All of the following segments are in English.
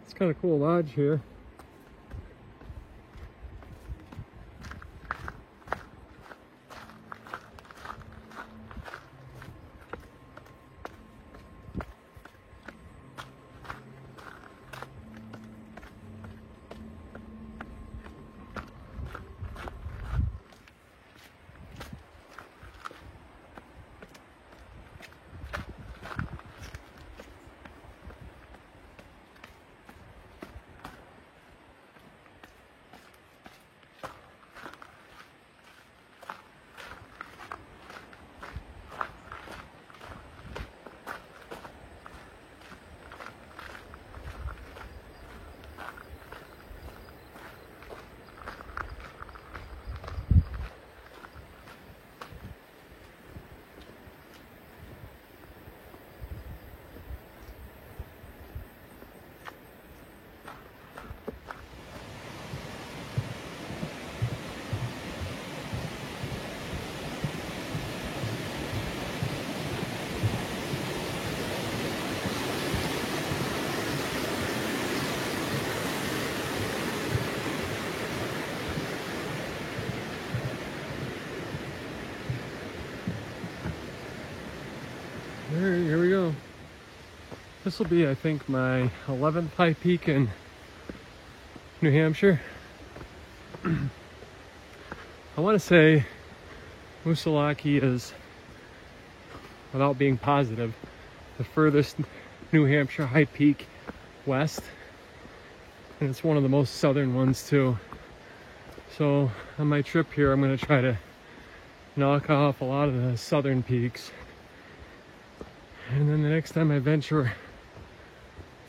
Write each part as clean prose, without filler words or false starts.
It's kind of cool lodge here. Here we go. This will be, I think, my 11th high peak in New Hampshire. I want to say Moosilauke is, without being positive, the furthest New Hampshire high peak west. And it's one of the most southern ones too. So on my trip here, I'm going to try to knock off a lot of the southern peaks. And then the next time I venture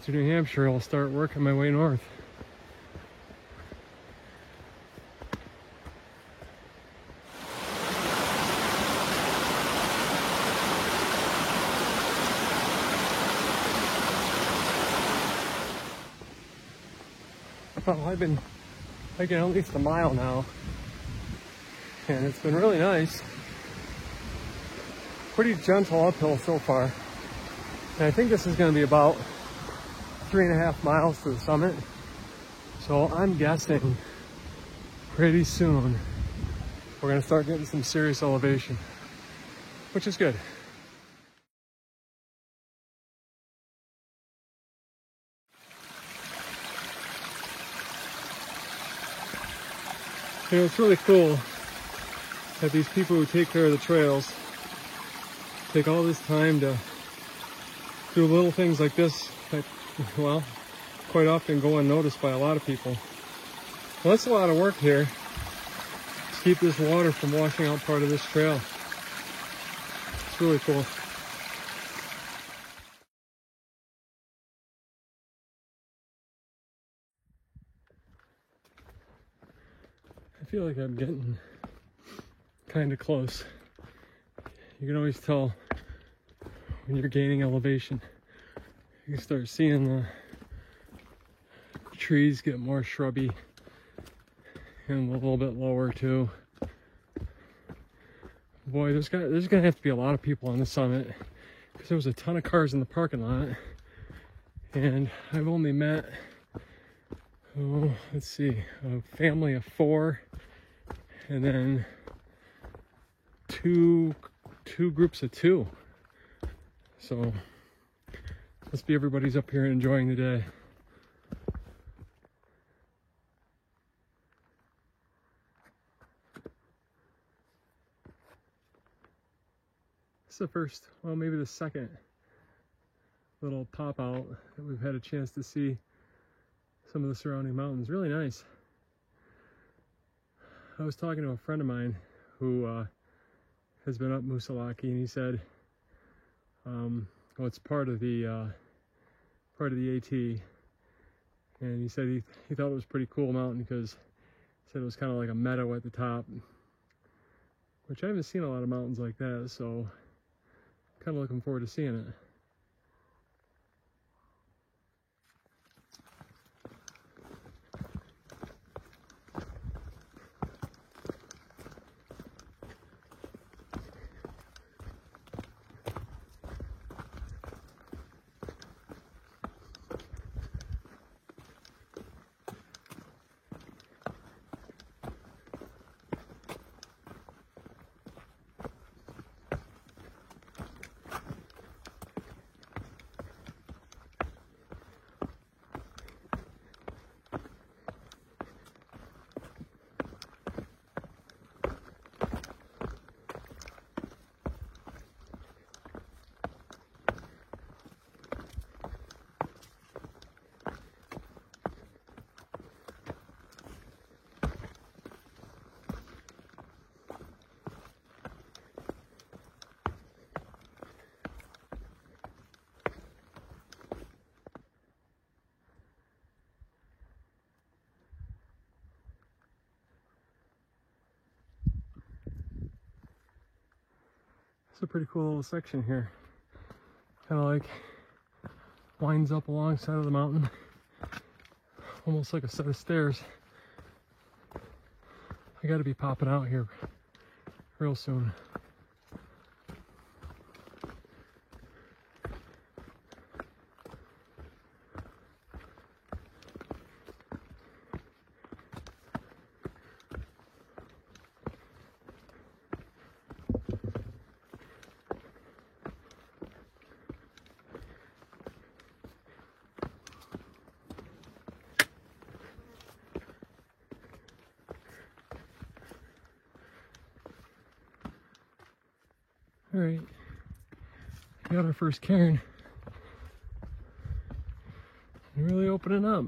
to New Hampshire, I'll start working my way north. Well, I've been hiking at least a mile now, and it's been really nice. Pretty gentle uphill so far. And I think this is going to be about 3.5 miles to the summit. So I'm guessing pretty soon we're going to start getting some serious elevation, which is good. You know, it's really cool that these people who take care of the trails take all this time to do little things like this that, well, quite often go unnoticed by a lot of people. Well, that's a lot of work here to keep this water from washing out part of this trail. It's really cool. I feel like I'm getting kind of close. You can always tell when you're gaining elevation. You can start seeing the trees get more shrubby and a little bit lower too. Boy, there's gonna have to be a lot of people on the summit because there was a ton of cars in the parking lot, and I've only met, oh, let's see, a family of 4, and then two groups of 2. So must be everybody's up here enjoying the day. This is the first, well, maybe the second little pop out that we've had a chance to see some of the surrounding mountains. Really nice. I was talking to a friend of mine who has been up Moosilauke, and he said, well, it's part of the AT, and he said he thought it was a pretty cool mountain because he said it was kind of like a meadow at the top, which I haven't seen a lot of mountains like that, so kind of looking forward to seeing it. It's a pretty cool little section here. Kind of like winds up alongside of the mountain, almost like a set of stairs. I got to be popping out here real soon. All right, we got our first cairn. Really opening up.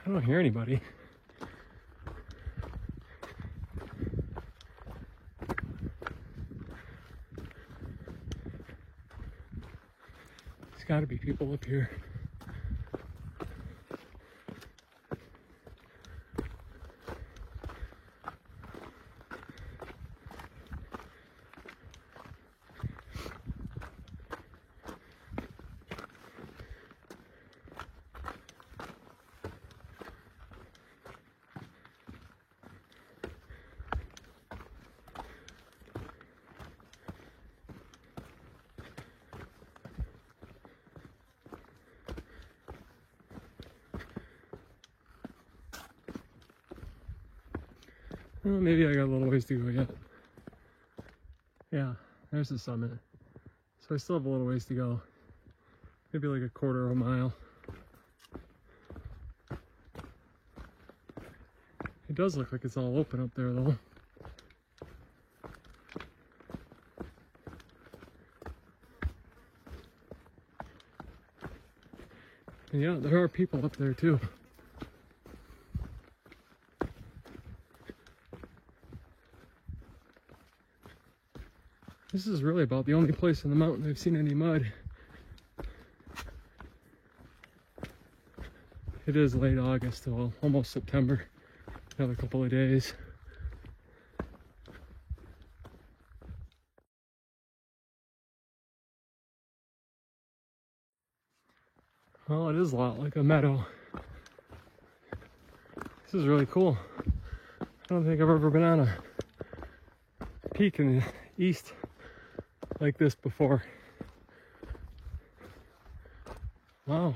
I don't hear anybody. There's got to be people up here. Well, maybe I got a little ways to go yet. Yeah, there's the summit. So I still have a little ways to go. Maybe like a quarter of a mile. It does look like it's all open up there though. And yeah, there are people up there too. This is really about the only place in the mountain I've seen any mud. It is late August, well, almost September. Another couple of days. Well, it is a lot like a meadow. This is really cool. I don't think I've ever been on a peak in the east like this before. Wow.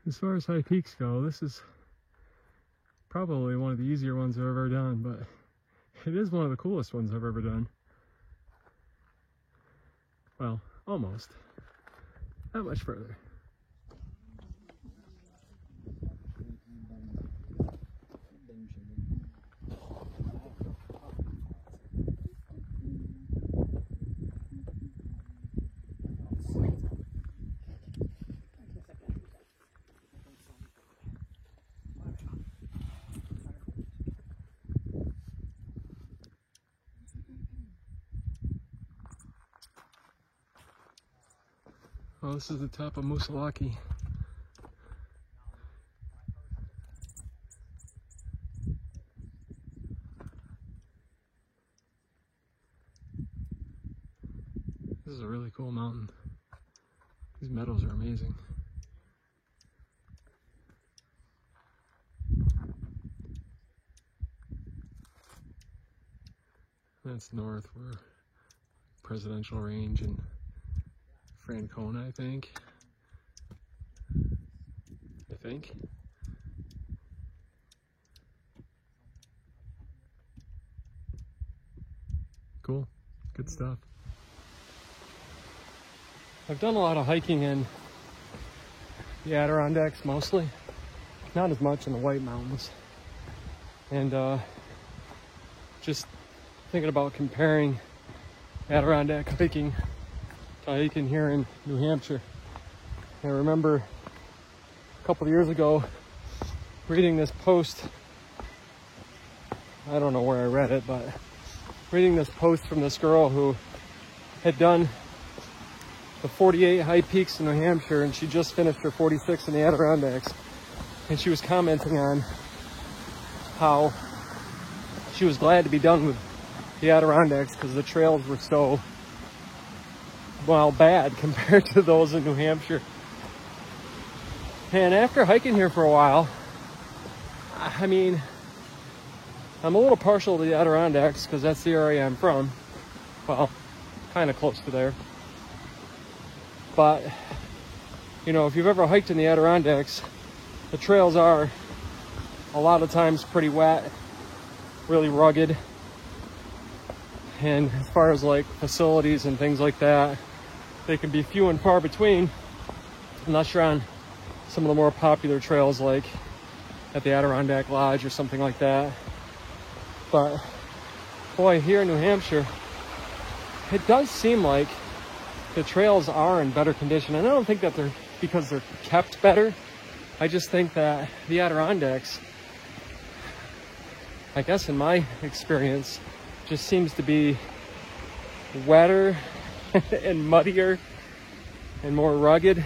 As far as high peaks go, this is probably one of the easier ones I've ever done, but it is one of the coolest ones I've ever done. Well, almost. Not much further. Oh, this is the top of Moosilauke. This is a really cool mountain. These meadows are amazing. That's north. We're Presidential Range in Francona, I think. Cool, good stuff. I've done a lot of hiking in the Adirondacks mostly, not as much in the White Mountains. And just thinking about comparing Adirondack hiking to hiking here in New Hampshire. I remember a couple of years ago reading this post, I don't know where I read it, but reading this post from this girl who had done the 48 high peaks in New Hampshire, and she just finished her 46 in the Adirondacks. And she was commenting on how she was glad to be done with the Adirondacks because the trails were so, well, bad compared to those in New Hampshire. And after hiking here for a while, I mean, I'm a little partial to the Adirondacks because that's the area I'm from. Well, kind of close to there. But, you know, if you've ever hiked in the Adirondacks, the trails are a lot of times pretty wet, really rugged. And as far as like facilities and things like that, they can be few and far between unless you're on some of the more popular trails like at the Adirondack Lodge or something like that. But boy, here in New Hampshire, it does seem like the trails are in better condition. And I don't think that they're because they're kept better. I just think that the Adirondacks, I guess in my experience, just seems to be wetter and muddier and more rugged.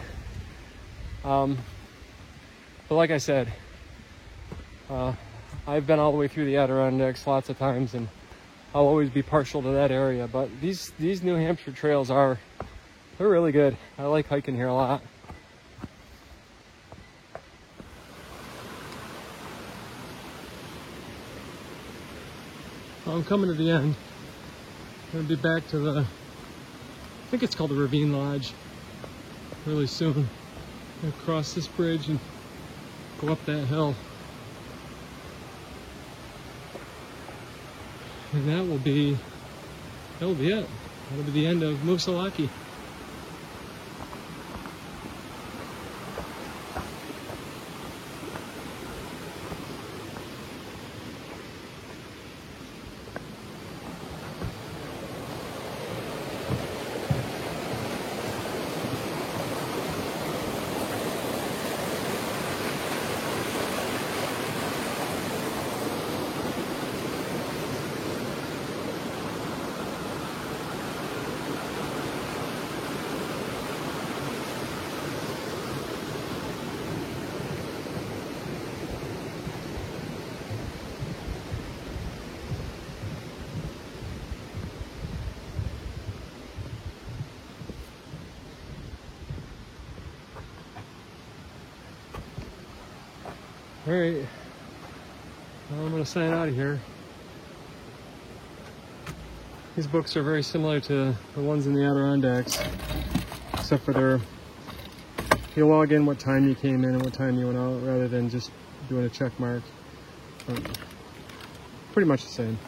But like I said, I've been all the way through the Adirondacks lots of times, and I'll always be partial to that area. But these New Hampshire trails they're really good. I like hiking here a lot. Well, I'm coming to the end. I'm gonna be back to I think it's called the Ravine Lodge really soon. I'm gonna cross this bridge and go up that hill. And that will be it. That'll be the end of Moosilauke. All right, well, I'm gonna sign out of here. These books are very similar to the ones in the Adirondacks, except for you log in what time you came in and what time you went out, rather than just doing a check mark. Pretty much the same.